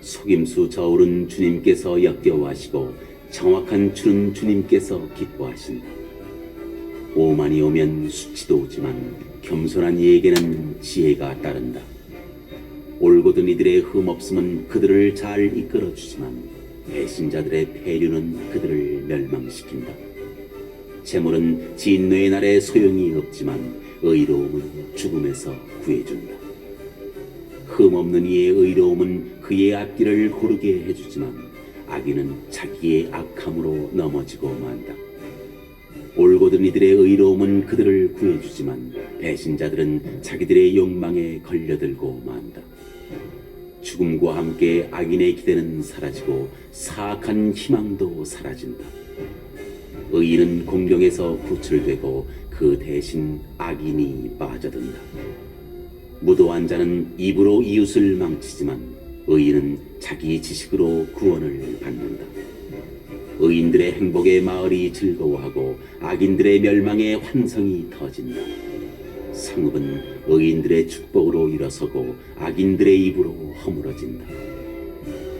속임수 저울은 주님께서 역겨워하시고 정확한 추는 주님께서 기뻐하신다. 오만이 오면 수치도 오지만 겸손한 이에게는 지혜가 따른다. 올곧은 이들의 흠없음은 그들을 잘 이끌어주지만 배신자들의 폐류는 그들을 멸망시킨다. 재물은 진노의 날에 소용이 없지만 의로움은 죽음에서 구해준다. 흠없는 이의 의로움은 그의 앞길을 고르게 해주지만 악인은 자기의 악함으로 넘어지고 만다. 올곧은 이들의 의로움은 그들을 구해주지만 배신자들은 자기들의 욕망에 걸려들고 만다. 죽음과 함께 악인의 기대는 사라지고 사악한 희망도 사라진다. 의인은 공경에서 구출되고 그 대신 악인이 빠져든다. 무도한 자는 입으로 이웃을 망치지만 의인은 자기 지식으로 구원을 받는다. 의인들의 행복에 마을이 즐거워하고 악인들의 멸망에 환성이 터진다. 성읍은 의인들의 축복으로 일어서고 악인들의 입으로 허물어진다.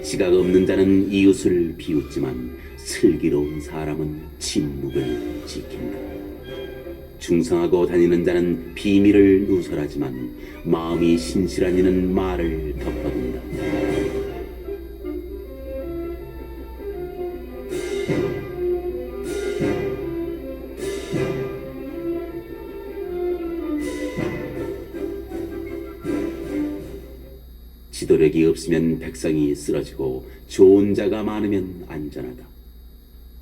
지각 없는 자는 이웃을 비웃지만 슬기로운 사람은 침묵을 지킨다. 충성하고 다니는 자는 비밀을 누설하지만 마음이 신실한 이는 말을 덮어둔다. 지도력이 없으면 백성이 쓰러지고 좋은 자가 많으면 안전하다.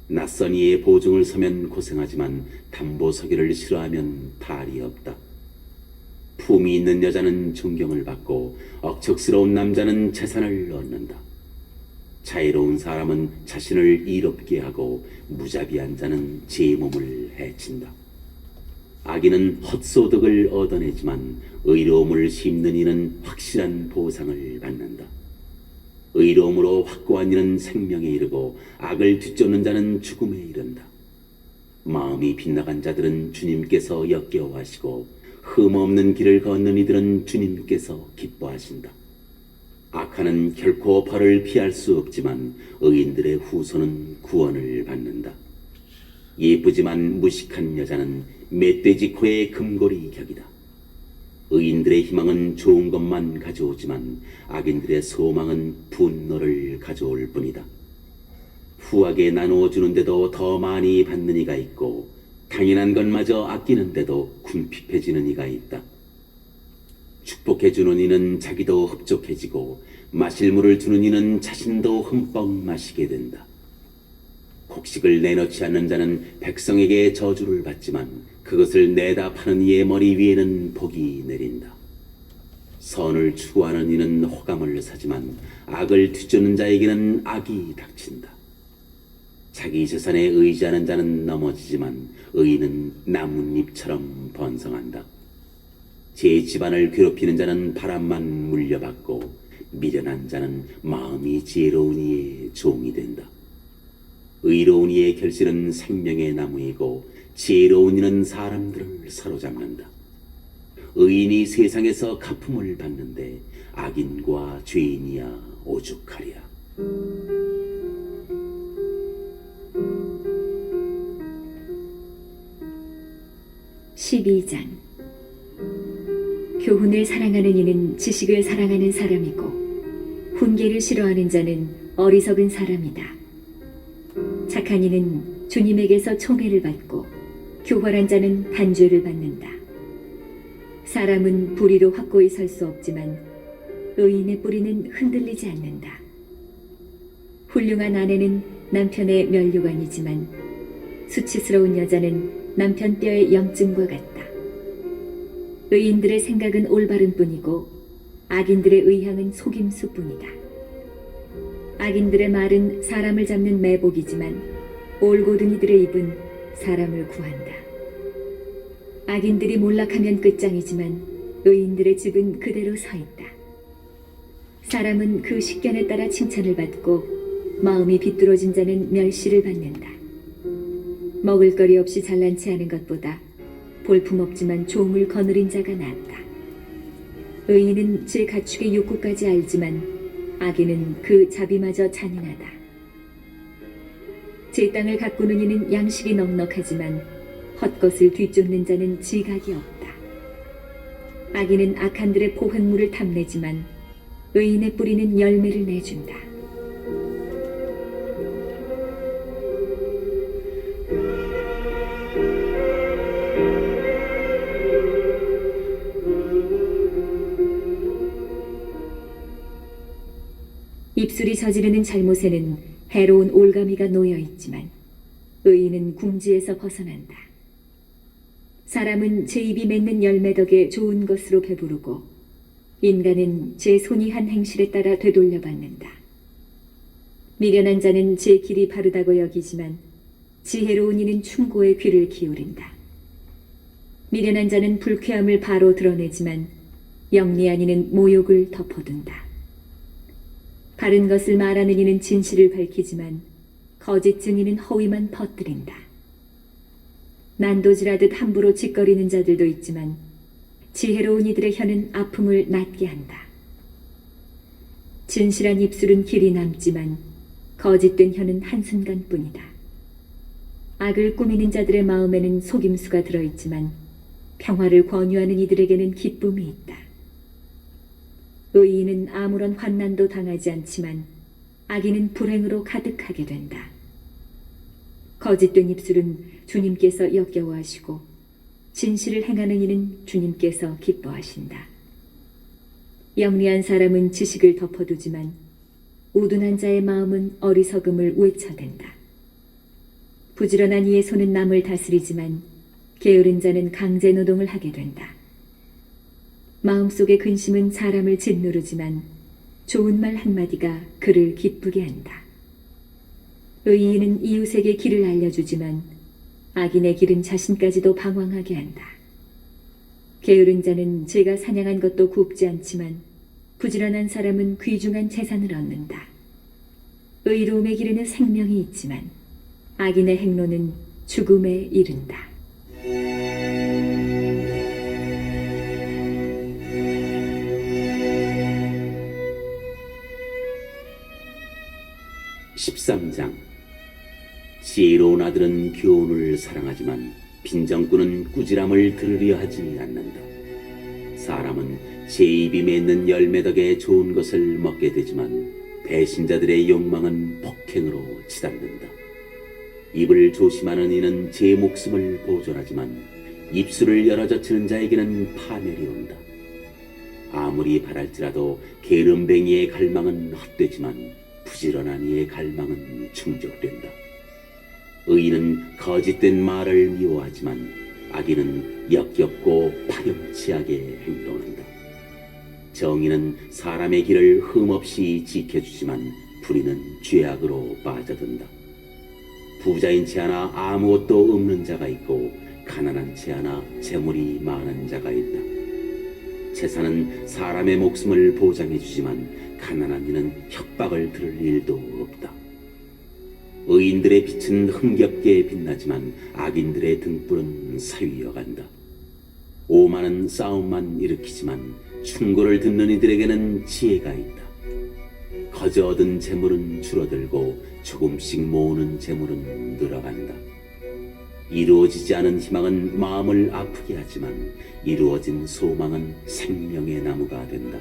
낯선 이의 보증을 서면 고생하지만 담보 서기를 싫어하면 탈이 없다. 품이 있는 여자는 존경을 받고 억척스러운 남자는 재산을 얻는다. 자애로운 사람은 자신을 이롭게 하고 무자비한 자는 제 몸을 해친다. 악인은 헛소득을 얻어내지만 의로움을 심는 이는 확실한 보상을 받는다. 의로움으로 확고한 이는 생명에 이르고 악을 뒤쫓는 자는 죽음에 이른다. 마음이 빗나간 자들은 주님께서 역겨워하시고 흠없는 길을 걷는 이들은 주님께서 기뻐하신다. 악한은 결코 벌을 피할 수 없지만 의인들의 후손은 구원을 받는다. 예쁘지만 무식한 여자는 멧돼지 코의 금고리 격이다. 의인들의 희망은 좋은 것만 가져오지만 악인들의 소망은 분노를 가져올 뿐이다. 후하게 나누어 주는데도 더 많이 받는 이가 있고 당연한 것마저 아끼는데도 궁핍해지는 이가 있다. 축복해 주는 이는 자기도 흡족해지고 마실 물을 주는 이는 자신도 흠뻑 마시게 된다. 곡식을 내놓지 않는 자는 백성에게 저주를 받지만 그것을 내다 파는 이의 머리 위에는 복이 내린다. 선을 추구하는 이는 호감을 사지만 악을 뒤쫓는 자에게는 악이 닥친다. 자기 재산에 의지하는 자는 넘어지지만 의인은 나뭇잎처럼 번성한다. 제 집안을 괴롭히는 자는 바람만 물려받고 미련한 자는 마음이 지혜로운 이의 종이 된다. 의로운 이의 결실은 생명의 나무이고 지혜로운 이는 사람들을 사로잡는다. 의인이 세상에서 가품을 받는데 악인과 죄인이야 오죽하랴. 12장. 교훈을 사랑하는 이는 지식을 사랑하는 사람이고 훈계를 싫어하는 자는 어리석은 사람이다. 착한 이는 주님에게서 총애를 받고 교활한 자는 단죄를 받는다. 사람은 불의로 확고히 설 수 없지만 의인의 뿌리는 흔들리지 않는다. 훌륭한 아내는 남편의 면류관이지만 수치스러운 여자는 남편 뼈의 염증과 같다. 의인들의 생각은 올바른 뿐이고 악인들의 의향은 속임수 뿐이다. 악인들의 말은 사람을 잡는 매복이지만 올고등이들의 입은 사람을 구한다. 악인들이 몰락하면 끝장이지만 의인들의 집은 그대로 서 있다. 사람은 그 식견에 따라 칭찬을 받고 마음이 비뚤어진 자는 멸시를 받는다. 먹을거리 없이 잘난 체 하는 것보다 볼품없지만 종을 거느린 자가 낫다. 의인은 제 가축의 욕구까지 알지만 악인은 그 자비마저 잔인하다. 제 땅을 가꾸는 이는 양식이 넉넉하지만 헛것을 뒤쫓는 자는 지각이 없다. 악인은 악한들의 포획물을 탐내지만 의인의 뿌리는 열매를 내준다. 입술이 저지르는 잘못에는 해로운 올가미가 놓여있지만 의인은 궁지에서 벗어난다. 사람은 제 입이 맺는 열매 덕에 좋은 것으로 배부르고 인간은 제 손이 한 행실에 따라 되돌려받는다. 미련한 자는 제 길이 바르다고 여기지만 지혜로운 이는 충고에 귀를 기울인다. 미련한 자는 불쾌함을 바로 드러내지만 영리한 이는 모욕을 덮어둔다. 바른 것을 말하는 이는 진실을 밝히지만 거짓 증인은 허위만 퍼뜨린다. 난도질하듯 함부로 짓거리는 자들도 있지만 지혜로운 이들의 혀는 아픔을 낫게 한다. 진실한 입술은 길이 남지만 거짓된 혀는 한순간뿐이다. 악을 꾸미는 자들의 마음에는 속임수가 들어있지만 평화를 권유하는 이들에게는 기쁨이 있다. 의인은 아무런 환난도 당하지 않지만 악인은 불행으로 가득하게 된다. 거짓된 입술은 주님께서 역겨워하시고 진실을 행하는 이는 주님께서 기뻐하신다. 영리한 사람은 지식을 덮어두지만 우둔한 자의 마음은 어리석음을 외쳐댄다. 부지런한 이의 손은 남을 다스리지만 게으른 자는 강제 노동을 하게 된다. 마음속의 근심은 사람을 짓누르지만 좋은 말 한마디가 그를 기쁘게 한다. 의인은 이웃에게 길을 알려주지만 악인의 길은 자신까지도 방황하게 한다. 게으른 자는 제가 사냥한 것도 굽지 않지만 부지런한 사람은 귀중한 재산을 얻는다. 의로움의 길에는 생명이 있지만 악인의 행로는 죽음에 이른다. (13장) 지혜로운 아들은 교훈을 사랑하지만 빈정꾼은 꾸지람을 들으려 하지 않는다. 사람은 제 입이 맺는 열매 덕에 좋은 것을 먹게 되지만 배신자들의 욕망은 폭행으로 치닫는다. 입을 조심하는 이는 제 목숨을 보존하지만 입술을 열어 젖히는 자에게는 파멸이 온다. 아무리 바랄지라도 게으름뱅이의 갈망은 헛되지만 부지런한 이의 갈망은 충족된다. 의인은 거짓된 말을 미워하지만 악인은 역겹고 파렴치하게 행동한다. 정의는 사람의 길을 흠없이 지켜주지만 불의는 죄악으로 빠져든다. 부자인 채 하나 아무것도 없는 자가 있고 가난한 채 하나 재물이 많은 자가 있다. 재산은 사람의 목숨을 보장해주지만 가난한 이는 협박을 들을 일도 없다. 의인들의 빛은 흥겹게 빛나지만 악인들의 등불은 사위어간다. 오만은 싸움만 일으키지만 충고를 듣는 이들에게는 지혜가 있다. 거저 얻은 재물은 줄어들고 조금씩 모으는 재물은 늘어간다. 이루어지지 않은 희망은 마음을 아프게 하지만 이루어진 소망은 생명의 나무가 된다.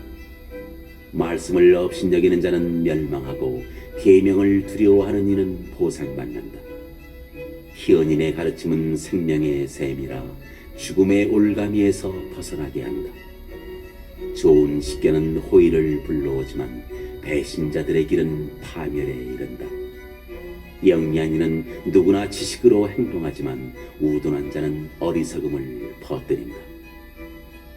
말씀을 업신여기는 자는 멸망하고 계명을 두려워하는 이는 보상받는다. 희언인의 가르침은 생명의 샘이라 죽음의 올가미에서 벗어나게 한다. 좋은 식견은 호의를 불러오지만 배신자들의 길은 파멸에 이른다. 영리한 이는 누구나 지식으로 행동하지만 우둔한 자는 어리석음을 퍼뜨린다.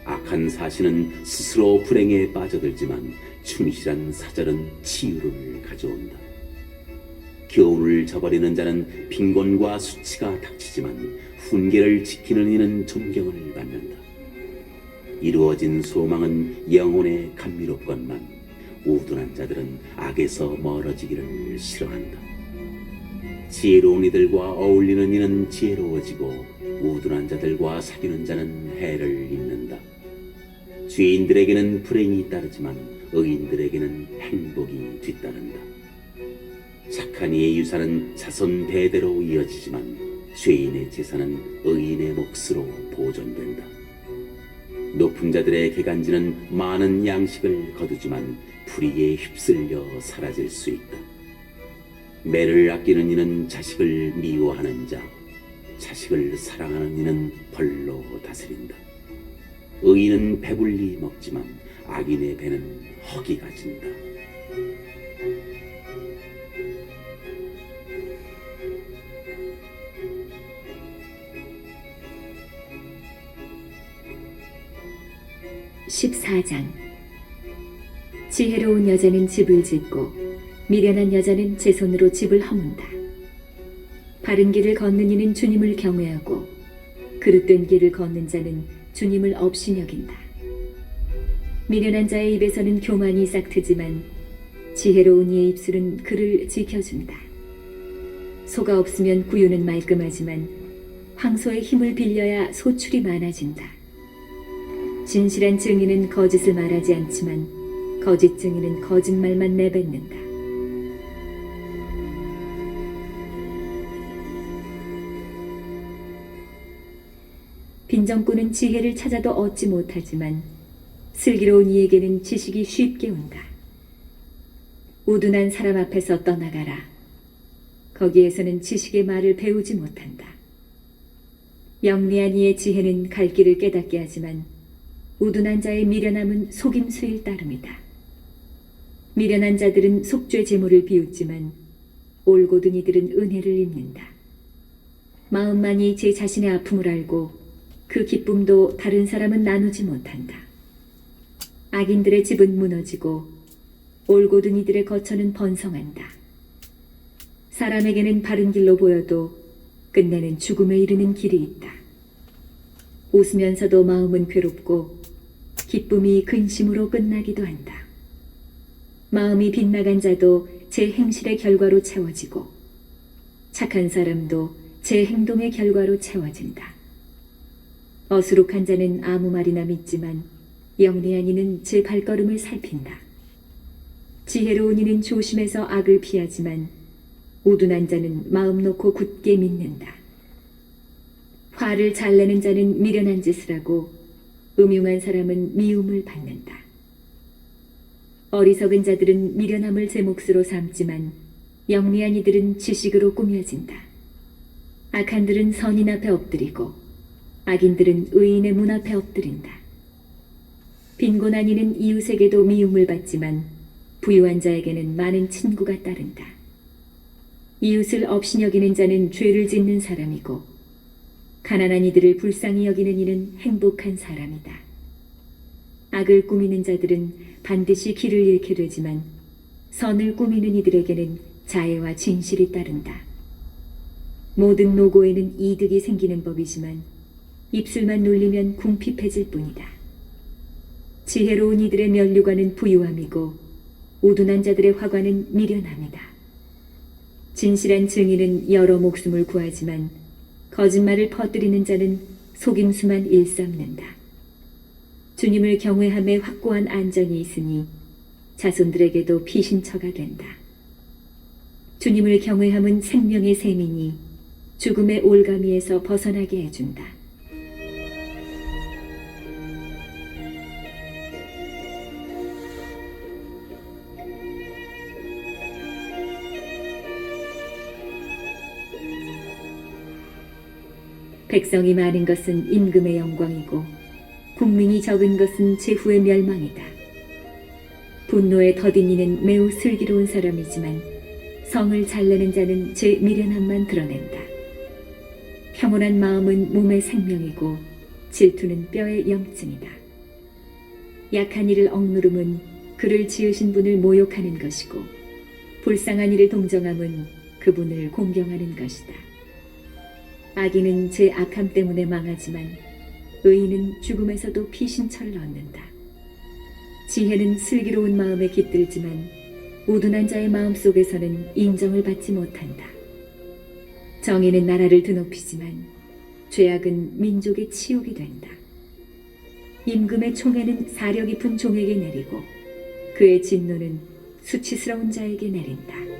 악한 사신은 스스로 불행에 빠져들지만 충실한 사절은 치유를 가져온다. 교훈을 저버리는 자는 빈곤과 수치가 닥치지만 훈계를 지키는 이는 존경을 받는다. 이루어진 소망은 영혼에 감미롭건만 우둔한 자들은 악에서 멀어지기를 싫어한다. 지혜로운 이들과 어울리는 이는 지혜로워지고 우둔한 자들과 사귀는 자는 해를 입는다. 죄인들에게는 불행이 따르지만 의인들에게는 행복이 뒤따른다. 착한 이의 유산은 자손 대대로 이어지지만 죄인의 재산은 의인의 몫으로 보존된다. 높은 자들의 개간지는 많은 양식을 거두지만 불의에 휩쓸려 사라질 수 있다. 매를 아끼는 이는 자식을 미워하는 자, 자식을 사랑하는 이는 벌로 다스린다. 의인은 배불리 먹지만 악인의 배는 허기가 진다. (14장) 지혜로운 여자는 집을 짓고 미련한 여자는 제 손으로 집을 허문다. 바른 길을 걷는 이는 주님을 경외하고 그릇된 길을 걷는 자는 주님을 업신여긴다. 미련한 자의 입에서는 교만이 싹트지만 지혜로운 이의 입술은 그를 지켜준다. 소가 없으면 구유는 말끔하지만 황소의 힘을 빌려야 소출이 많아진다. 진실한 증인은 거짓을 말하지 않지만 거짓 증인은 거짓말만 내뱉는다. 빈정꾼은 지혜를 찾아도 얻지 못하지만 슬기로운 이에게는 지식이 쉽게 온다. 우둔한 사람 앞에서 떠나가라. 거기에서는 지식의 말을 배우지 못한다. 영리한 이의 지혜는 갈 길을 깨닫게 하지만 우둔한 자의 미련함은 속임수일 따름이다. 미련한 자들은 속죄 제물을 비웃지만 올곧은 이들은 은혜를 입는다. 마음만이 제 자신의 아픔을 알고 그 기쁨도 다른 사람은 나누지 못한다. 악인들의 집은 무너지고 올곧은 이들의 거처는 번성한다. 사람에게는 바른 길로 보여도 끝내는 죽음에 이르는 길이 있다. 웃으면서도 마음은 괴롭고 기쁨이 근심으로 끝나기도 한다. 마음이 빗나간 자도 제 행실의 결과로 채워지고 착한 사람도 제 행동의 결과로 채워진다. 어수룩한 자는 아무 말이나 믿지만 영리한 이는 제 발걸음을 살핀다. 지혜로운 이는 조심해서 악을 피하지만 우둔한 자는 마음 놓고 굳게 믿는다. 화를 잘 내는 자는 미련한 짓을 하고 음흉한 사람은 미움을 받는다. 어리석은 자들은 미련함을 제 몫으로 삼지만 영리한 이들은 지식으로 꾸며진다. 악한들은 선인 앞에 엎드리고 악인들은 의인의 문 앞에 엎드린다. 빈곤한 이는 이웃에게도 미움을 받지만 부유한 자에게는 많은 친구가 따른다. 이웃을 없이 여기는 자는 죄를 짓는 사람이고 가난한 이들을 불쌍히 여기는 이는 행복한 사람이다. 악을 꾸미는 자들은 반드시 길을 잃게 되지만 선을 꾸미는 이들에게는 자애와 진실이 따른다. 모든 노고에는 이득이 생기는 법이지만 입술만 놀리면 궁핍해질 뿐이다. 지혜로운 이들의 면류관은 부유함이고 우둔한 자들의 화관은 미련함이다. 진실한 증인은 여러 목숨을 구하지만 거짓말을 퍼뜨리는 자는 속임수만 일삼는다. 주님을 경외함에 확고한 안전이 있으니 자손들에게도 피신처가 된다. 주님을 경외함은 생명의 셈이니 죽음의 올가미에서 벗어나게 해준다. 백성이 많은 것은 임금의 영광이고 국민이 적은 것은 제후의 멸망이다. 분노에 더딘 이는 매우 슬기로운 사람이지만 성을 잘 내는 자는 제 미련함만 드러낸다. 평온한 마음은 몸의 생명이고 질투는 뼈의 염증이다. 약한 이를 억누름은 그를 지으신 분을 모욕하는 것이고 불쌍한 이를 동정함은 그분을 공경하는 것이다. 악인은 제 악함 때문에 망하지만 의인은 죽음에서도 피신처를 얻는다. 지혜는 슬기로운 마음에 깃들지만 우둔한 자의 마음 속에서는 인정을 받지 못한다. 정의는 나라를 드높이지만 죄악은 민족의 치욕이 된다. 임금의 총애는 사려 깊은 종에게 내리고 그의 진노는 수치스러운 자에게 내린다.